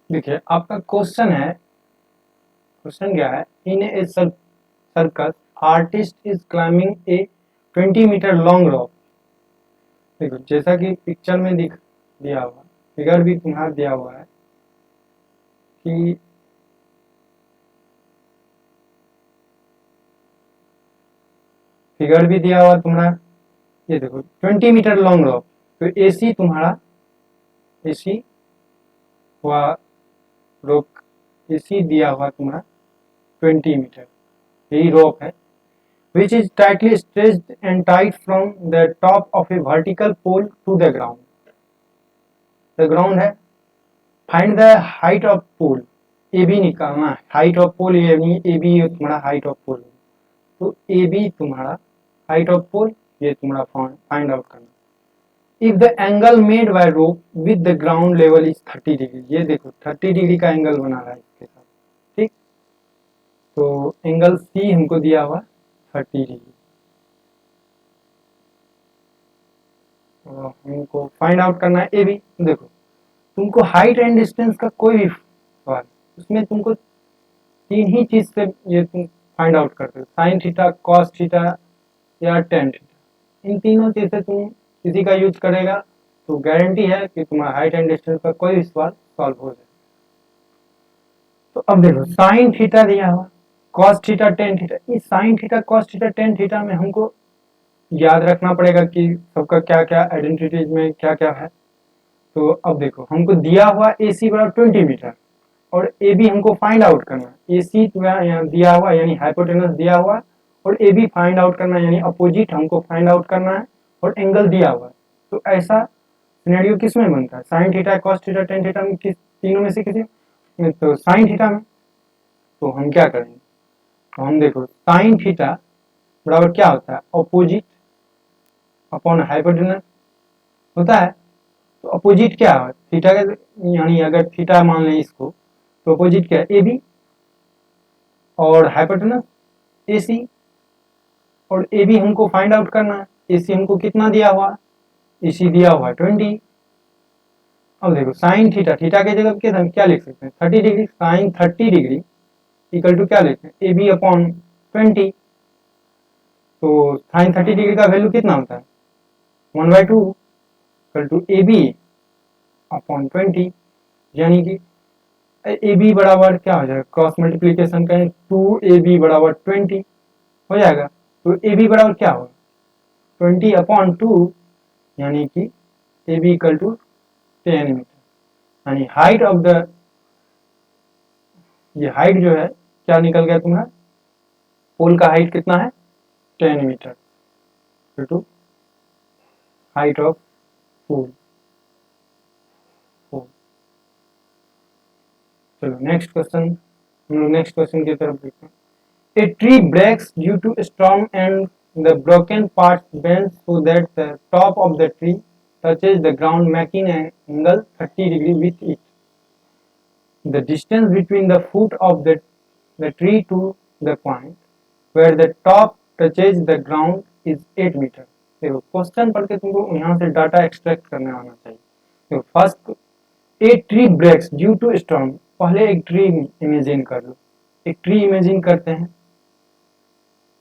देखिए आपका क्वेश्चन है, क्वेश्चन क्या है, in a circus artist is climbing a 20 metre long rock. देखो जैसा कि पिक्चर में दिख दिया हुआ, फिगर भी तुम्हारा दिया हुआ है कि फिगर भी दिया हुआ तुम्हारा, ये देखो 20 मीटर लॉन्ग रॉक। तो एसी तुम्हारा, एसी हुआ रोक, एसी दिया हुआ तुम्हारा 20 मीटर, यही रोप है, which is tightly stretched and tied from the top of a vertical pole to the ground. The ground है, find the height of pole, A B निकालना है, हाइट ऑफ पोल यानी ए बी तुम्हारा height of pole, तो A B तुम्हारा height of pole, ये तुम्हारा find out करना। If the angle made by rope with the ground level is 30 degree, ये देखो 30 डिग्री का एंगल बना रहा है इसके साथ, ठीक। तो एंगल सी हमको दिया हुआ 30 डिग्री, तो हमको फाइंड आउट करना है ए बी। देखो तुमको हाइट एंड डिस्टेंस का कोई भी सवाल, उसमें तुमको तीन ही चीज से ये तुम फाइंड आउट करते हो, साइन थीटा, कॉस थीटा या टेन थीटा। इन तीनों चीज से तुम किसी का यूज करेगा तो गारंटी है कि तुम्हारा हाइट एंड डिस्टेंस का कोई भी सवाल सॉल्व हो जाए। तो अब देखो साइन थीटा दिया हुआ, कॉस थीटा, टेन थीटा, इस sine theta, cos theta, tan theta में हमको याद रखना पड़ेगा कि सबका क्या क्या आइडेंटिटीज में क्या क्या है। तो अब देखो हमको दिया हुआ ए सी बराबर 20 मीटर और ए बी हमको फाइंड आउट करना है। ए सी यहाँ दिया हुआ यानी हाइपोटेनस दिया हुआ, और ए बी फाइंड आउट करना है यानी अपोजिट हमको फाइंड आउट करना है, और एंगल दिया हुआ है। तो ऐसा सिनेरियो किस में बनता है, sine theta, cos theta, tan theta में, किस तीनों में से किसी में? तो साइन थीटा में। तो हम क्या करेंगे, तो हम देखो साइन थीटा बराबर क्या होता है, अपोजिट अपॉन हाइपोटेनस होता है। तो अपोजिट क्या है थीटा का, यानी अगर थीटा मान लें इसको, तो अपोजिट क्या है, ए बी, और हाइपोटेनस ए सी, और ए बी हमको फाइंड आउट करना है। ए सी हमको कितना दिया हुआ, ए सी दिया हुआ है 20। अब देखो साइन थीटा, थीटा की जगह क्या लिख सकते हैं, 30 degree, sine 30 degree equal to क्या लिखते हैं, ए बी अपॉन 20। तो साइन 30 डिग्री का वैल्यू कितना होता है, 1/2 equal to A B upon 20, यानी कि ए बी बराबर क्या हो जाएगा, क्रॉस मल्टीप्लीकेशन करें, 2ab बराबर 20 हो जाएगा। तो ए बी बराबर क्या होगा, 20/2, यानी कि A B equal to 10 metre, यानी हाइट ऑफ द, ये हाइट जो है क्या निकल गया तुम्हारा, पोल का हाइट कितना है, 10 metre equal to height of pole. चलो नेक्स्ट क्वेश्चन, हम लोग नेक्स्ट क्वेश्चन की तरफ देखते हैं। A tree breaks due to a storm and the broken parts bend so that the top of the tree touches the ground, making an angle 30 degree with it. The distance between the foot of the tree to the point where the top touches the ground is 8 metre. देखो question पढ़ के तुमको यहाँ से data extract करने आना चाहिए। देखो first, a tree breaks due to storm, पहले एक ट्री इमेजिन कर लो, एक ट्री इमेजिन करते हैं,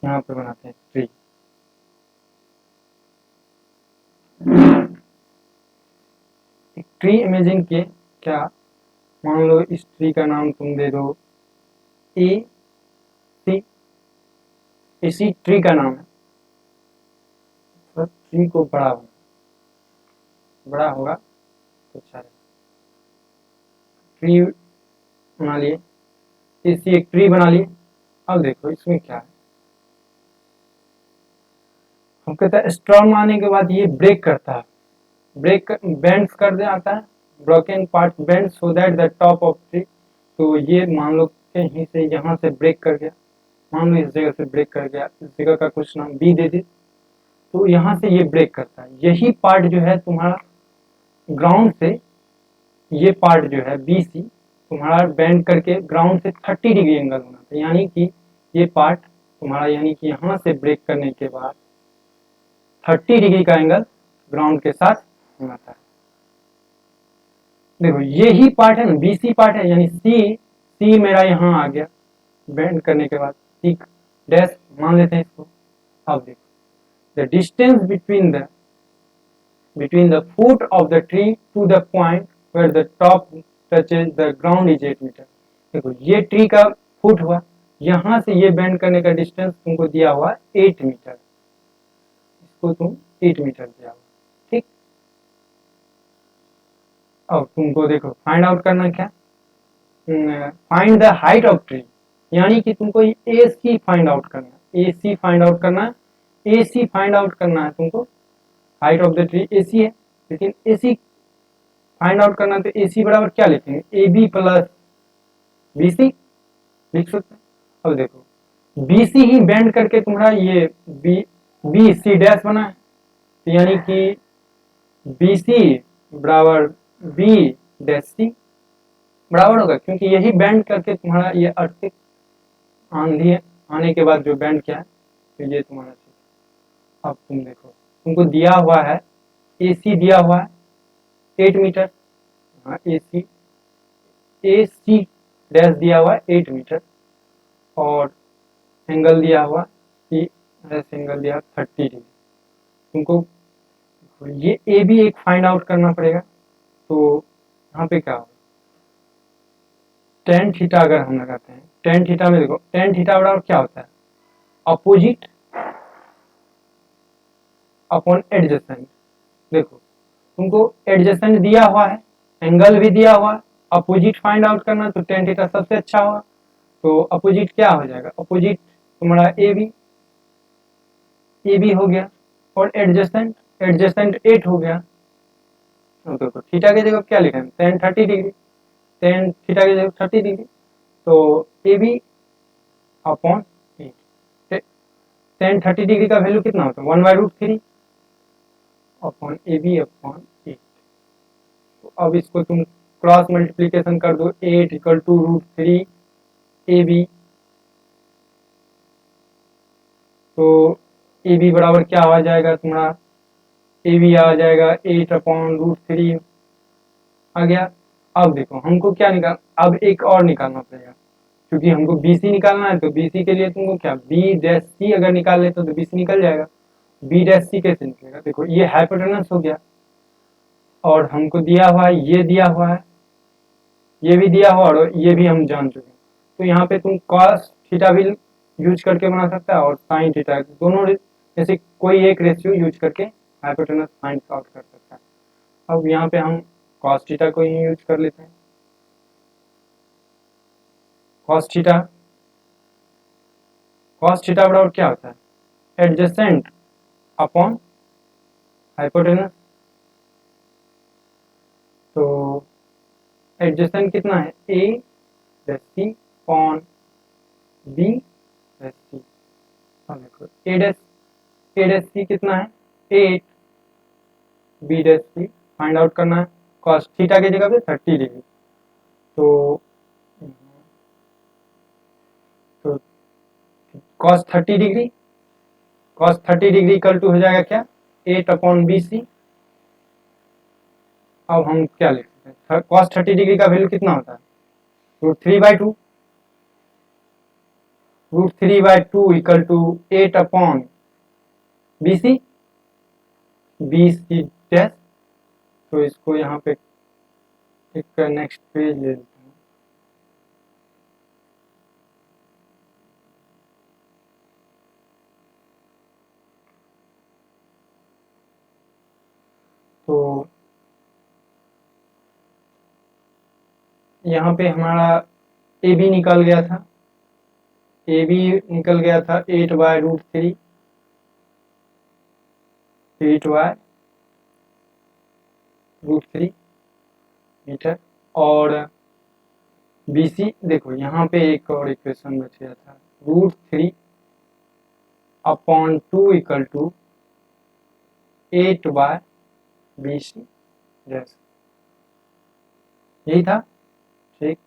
यहाँ पे बनाते हैं ट्री। एक ट्री इमेजिन किए, क्या मान लो इस ट्री का नाम तुम दे दो ए सी, इसी ट्री का नाम है। तो ट्री को बड़ा होगा तो अच्छा है। ट्री बना लिए, इसी एक ट्री बना लिए। अब देखो इसमें क्या है, हम कहते हैं स्टॉर्म आने के बाद ये ब्रेक करता है, ब्रेक बेंड्स कर दे आता है, broken part bend so that the top of tree. तो ये मान लो कहीं से यहाँ से ब्रेक कर गया, मान लो इस जगह से ब्रेक कर गया, इस जगह का कुछ नाम बी दे दे, तो यहाँ से ये ब्रेक करता है। यही पार्ट जो है तुम्हारा ग्राउंड से, ये पार्ट जो है बी सी तुम्हारा बेंड करके ग्राउंड से 30 डिग्री एंगल बनाता है, यानी कि ये पार्ट तुम्हारा, यानी कि यहाँ से ब्रेक करने के बाद 30 डिग्री का एंगल ग्राउंड के साथ बनाता है। देखो यही पार्ट है ना, BC पार्ट है, यानी सी मेरा यहाँ आ गया बेंड करने के बाद, ठीक डैश मान लेते हैं इसको। अब देखो the distance between the foot of the tree to the point where the top touches the ground is 8 metre. देखो ये ट्री का फुट हुआ, यहाँ से ये बेंड करने का डिस्टेंस तुमको दिया हुआ 8 मीटर, इसको तुम 8 मीटर दिया हुआ, ठीक। अब तुमको देखो फाइंड आउट करना क्या, find the height of tree, यानी कि तुमको AC फाइंड आउट करना है, AC फाइंड आउट करना है, AC फाइंड आउट करना है तुमको। Height of the tree AC है, लेकिन AC फाइंड आउट करना, तो AC बराबर क्या लिखेंगे, AB प्लस BC लिख सकते हैं। अब देखो BC ही बेंड करके तुम्हारा ये BC डैश बना है, तो यानी कि BC बराबर B डैश C बराबर होगा, क्योंकि यही बेंड करके तुम्हारा ये अर्थिक आंधी आने के बाद जो बेंड किया है, तो ये तुम्हारा ठीक। अब तुम देखो तुमको दिया हुआ है AC दिया हुआ है 8 मीटर, हाँ AC डैश दिया हुआ है 8 मीटर, और एंगल दिया हुआ C डैश एंगल दिया 30 डिग्री। तुमको ये AB एक फाइंड आउट करना पड़ेगा, तो यहाँ पे क्या होगा, टेन थीटा अगर हम लगाते हैं, टेन थीटा में देखो टेन थीटा बराबर क्या होता है, अपोजिट अपॉन एडजेसेंट। देखो तुमको एडजेसेंट दिया हुआ है, एंगल भी दिया हुआ है, अपोजिट फाइंड आउट करना, तो टेन थीटा सबसे अच्छा होगा। तो अपोजिट क्या हो जाएगा, अपोजिट तुम्हारा AB हो गया, और एडजेसेंट 8 हो गया। तो थीटा की जगह क्या लिखा है, टेन 30 डिग्री, टेन थीटा की जगह 30 डिग्री, तो AB अपॉन 8, टेन 30 डिग्री का वैल्यू कितना होता है, 1/√3 अपॉन AB अपॉन 8। तो अब इसको तुम क्रॉस मल्टीप्लीकेशन कर दो, 8 इक्वल टू √3 AB, तो AB बराबर क्या आ जाएगा तुम्हारा, AB आ जाएगा 8 अपॉन √3 आ गया। अब देखो हमको क्या निकाल, अब एक और निकालना पड़ेगा, क्योंकि हमको BC निकालना है, तो BC के लिए तुमको क्या B डैश C अगर निकाल ले तो BC निकल जाएगा। B डैश C कैसे निकलेगा, देखो ये हाइपोटेनस हो गया, और हमको दिया हुआ है, ये दिया हुआ है, ये भी दिया हुआ, और ये भी हम जान चुके हैं। तो यहाँ पे तुम cos थीटा भी यूज करके बना सकता है, और sin थीटा, दोनों जैसे कोई एक रेशियो यूज करके हाइपोटेनस फाइंड आउट कर सकता है। अब यहाँ पे हम cos थीटा को ही यूज कर लेते हैं, cos थीटा बराबर क्या होता है, एडजेसेंट अपॉन हाइपोटेनस। तो एडजेसेंट कितना है, A dash C upon B dash C। अब देखो A डैश C कितना है, 8, B dash C find out करना है, cos थीटा की जगह पे 30 डिग्री, तो cos 30 डिग्री इक्वल टू हो जाएगा क्या, 8 अपॉन BC। अब हम क्या लिख सकते हैं, cos 30 डिग्री का वैल्यू कितना होता है, √3/2, √3/2 equal to 8 upon BC dash. तो इसको यहाँ पे एक नेक्स्ट पेज ले लेते हैं, तो यहाँ पे हमारा AB निकल गया था, AB निकल गया था 8/√3, 8/√3 मीटर, और BC देखो यहाँ पे एक और इक्वेशन बच गया था, √3 upon 2 equal to 8/BC dash, यही था, ठीक।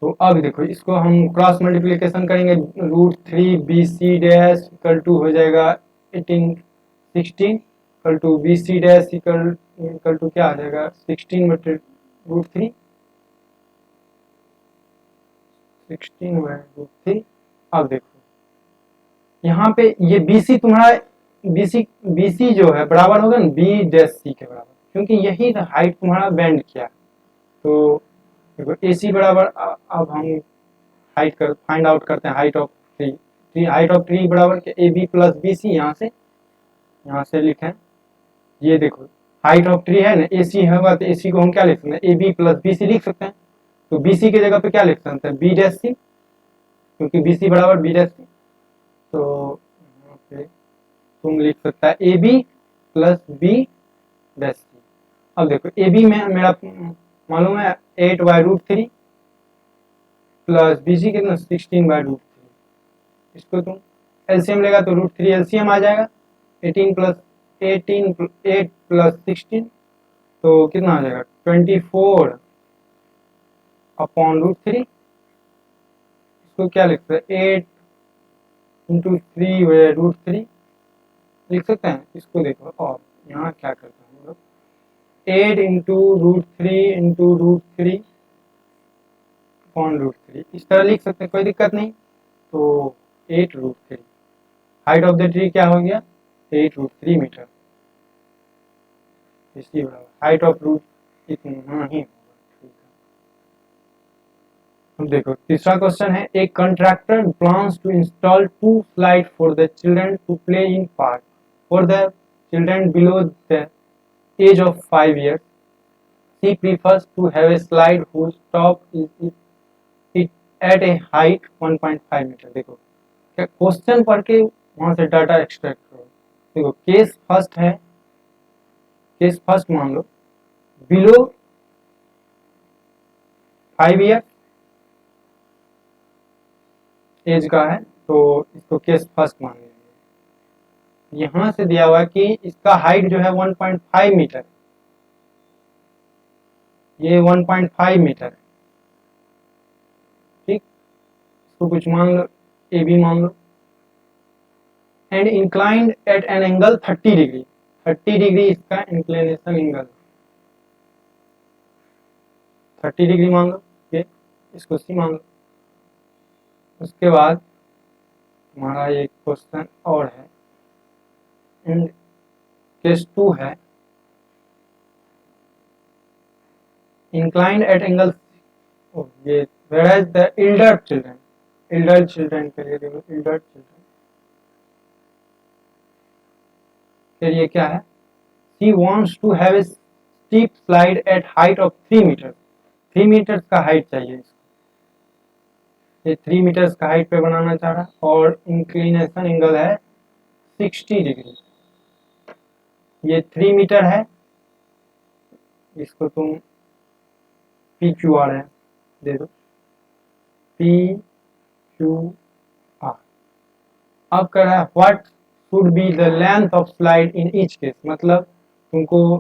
तो अब देखो इसको हम क्रॉस मल्टीप्लिकेशन करेंगे, √3 BC डैश इक्वल टू हो जाएगा 16 equal to BC dash equal equal to क्या आ जाएगा 16/√3, 16/√3। अब देखो यहाँ पे ये BC तुम्हारा BC जो है बराबर होगा ना B' के बराबर, क्योंकि यही हाइट तुम्हारा बेंड किया है। तो देखो AC बराबर अब हम हाइट फाइंड आउट करते हैं height of tree. Height of tree बराबर के AB प्लस BC, यहाँ से लिखें। ये देखो हाइट ऑफ ट्री है ना, AC होगा तो AC को हम क्या लिख सकते हैं AB प्लस BC लिख सकते हैं। तो BC की जगह पे क्या लिख सकते हैं B', क्योंकि BC बराबर B'। तो यहाँ पे तुम लिख सकता है AB प्लस B'। अब देखो AB में मेरा मालूम है 8/√3 प्लस BC कितना 16/√3। इसको तुम एलसीएम लेगा तो √3 एलसीएम आ जाएगा। 8 प्लस 16 तो कितना आ जाएगा 24/√3। इसको क्या लिख सकते हैं 8 इंटू 3/√3 लिख सकते हैं। इसको देखो और यहाँ क्या करते हैं हम लोग 8 इंटू √3 इस तरह लिख सकते हैं, कोई दिक्कत नहीं। तो 8√3 हाइट ऑफ द ट्री क्या हो गया 8√3 मीटर। इसी बराबर हाइट ऑफ रूट इतना ही होगा। ठीक है, अब देखो तीसरा क्वेश्चन है एक contractor plans to install 2 slide for the children to play in park for the children below the age of 5 years. He prefers to have a slide whose top is it at a height 1.5 metre. देखो क्या question पढ़ के वहां से data extract करो। देखो case first मान लो below 5 years as का है, तो इसको केस फर्स्ट मान लीजिए। यहाँ से दिया हुआ है कि इसका हाइट जो है 1.5 मीटर, ये 1.5 मीटर है। ठीक, इसको कुछ मान लो AB मान लो। And inclined at an angle 30 degree, 30 degree इसका इंक्लिनेशन एंगल 30 डिग्री मान लो, ये इसको C मान लो। उसके बाद हमारा एक क्वेश्चन और है एंड केस 2 है इंक्लाइंड एट एंगल ये whereas the elder children के लिए देखो elder children के लिए क्या है he wants to have a steep slide at height of 3 meters। 3 meters का हाइट चाहिए इसको, ये 3 meters का हाइट पे बनाना चाह रहा है और इंक्लिनेशन एंगल है 60 डिग्री। ये 3 मीटर है, इसको तुम PQR है दे दो PQR। अब कर रहा है what should be the length of slide in each case, मतलब तुमको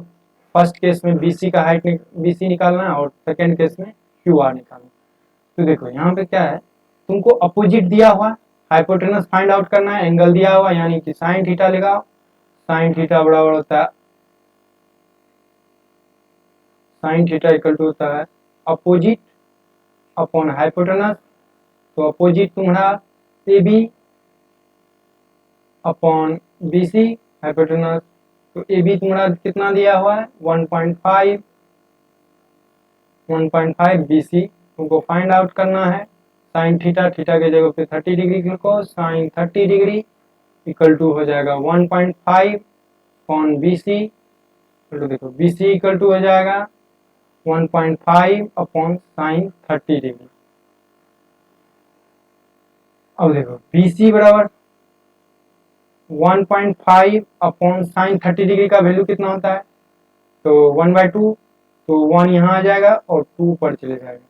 फर्स्ट केस में BC का हाइट BC निकालना है और सेकेंड केस में QR निकालना। तो देखो यहाँ पे क्या है तुमको अपोजिट दिया हुआ हाइपोटेनस फाइंड आउट करना है, एंगल दिया हुआ यानी कि साइन थीटा लगाओ। साइन थीटा बराबर होता है साइन थीटा इक्वल टू होता है अपोजिट अपॉन हाइपोटेनस। तो अपोजिट तुम्हारा AB अपॉन BC हाइपोटेनस। तो AB तुम्हारा कितना दिया हुआ है 1.5 BC तुमको फाइंड आउट करना है। साइन थीटा के जगह पे 30 डिग्री लिखो, साइन 30 डिग्री इक्वल टू हो जाएगा 1.5 अपॉन BC। तो देखो BC इक्वल टू हो जाएगा 1.5 अपॉन साइन 30 डिग्री। अब देखो BC बराबर 1.5 अपॉन साइन 30 डिग्री का वैल्यू कितना होता है तो 1/2, तो 1 यहाँ आ जाएगा और 2 पर चले जाएगा,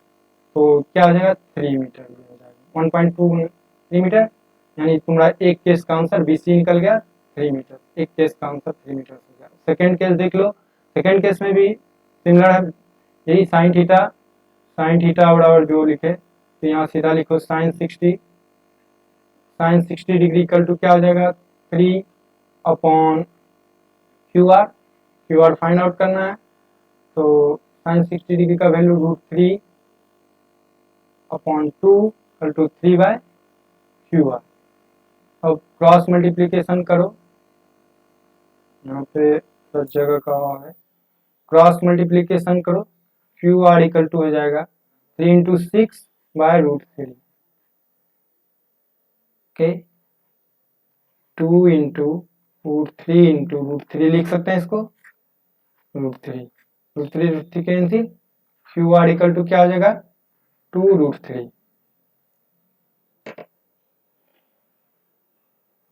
तो क्या हो जाएगा 3 मीटर हो जाएगा। 1.2 3 मीटर यानी तुम्हारा एक केस का आंसर BC निकल गया 3 मीटर, एक केस का आंसर 3 मीटर हो गया। सेकेंड केस देख लो, सेकेंड केस में भी सिमिलर है, यही साइन थीटा बराबर जो लिखे तो यहाँ सीधा लिखो साइन 60 डिग्री इक्वल टू क्या हो जाएगा 3 upon QR। Q R find out करना है, तो साइन 60 डिग्री का वैल्यू √3/2 इक्वल टू 3/QR। अब क्रॉस मल्टीप्लीकेशन करो, यहाँ पे 10 जगह का है, क्रॉस मल्टीप्लीकेशन करो, क्यू आर इक्वल टू हो जाएगा 3 × 6/√3। ओके, 2 × √3 × √3 लिख सकते हैं इसको, √3 cancel, Q R equal to क्या हो जाएगा 2√3।